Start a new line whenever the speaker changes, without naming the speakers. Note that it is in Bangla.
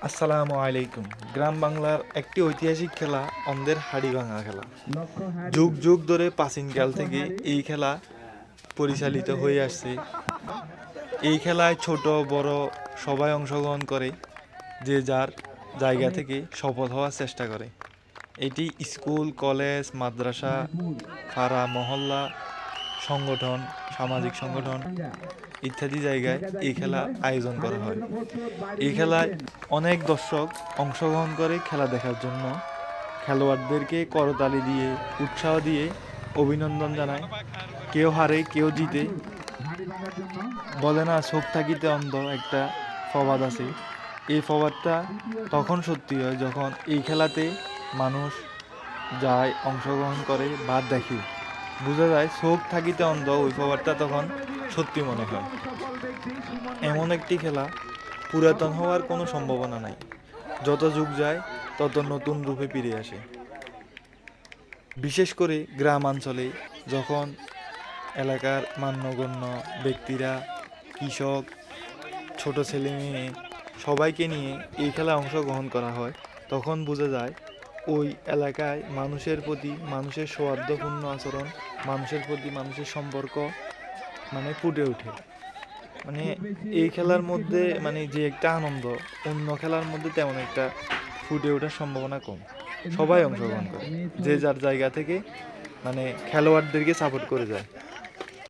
আসসালামু আলাইকুম। গ্রাম বাংলার একটি ঐতিহাসিক খেলা অন্ধের হাড়ি ভাঙা খেলা। যুগ যুগ ধরে প্রাচীনকাল থেকে এই খেলা পরিচালিত হয়ে আসছে। এই খেলায় ছোট বড় সবাই অংশগ্রহণ করে, যে যার জায়গা থেকে সফল হওয়ার চেষ্টা করে। এটি স্কুল, কলেজ, মাদ্রাসা, পাড়া, মহল্লা, সংগঠন, সামাজিক সংগঠন ইত্যাদি জায়গায় এই খেলা আয়োজন করা হয়। এই খেলায় অনেক দর্শক অংশগ্রহণ করে খেলা দেখার জন্য। খেলোয়াড়দেরকে করতালি দিয়ে, উৎসাহ দিয়ে অভিনন্দন জানায়। কেউ হারে, কেউ জিতে। বলে না, চোখ থাকিতে অন্ধ, একটা প্রবাদ আছে। এই প্রবাদটা তখন সত্যি হয় যখন এই খেলাতে মানুষ যায়, অংশগ্রহণ করে বা দেখে। বোঝা যায় চোখ থাকিতে অন্ধ, ওই প্রবাদটা তখন সত্যি মনে হয়। এমন একটি খেলা পুরাতন হওয়ার কোনো সম্ভাবনা নাই। যত যুগ যায় তত নতুন রূপে ফিরে আসে। বিশেষ করে গ্রামাঞ্চলে যখন এলাকার মান্যগণ্য ব্যক্তিরা, কৃষক, ছোট ছেলে মেয়ে সবাইকে নিয়ে এই খেলায় অংশগ্রহণ করা হয়, তখন বোঝা যায় ওই এলাকায় মানুষের প্রতি মানুষের সৌহার্দ্যপূর্ণ আচরণ, মানুষের প্রতি মানুষের সম্পর্ক ফুটে ওঠে। মানে এই খেলার মধ্যে যে একটা আনন্দ, অন্য খেলার মধ্যে তেমন একটা ফুটে ওঠার সম্ভাবনা কম। সবাই অংশগ্রহণ করে, যে যার জায়গা থেকে খেলোয়াড়দেরকে সাপোর্ট করে যায়।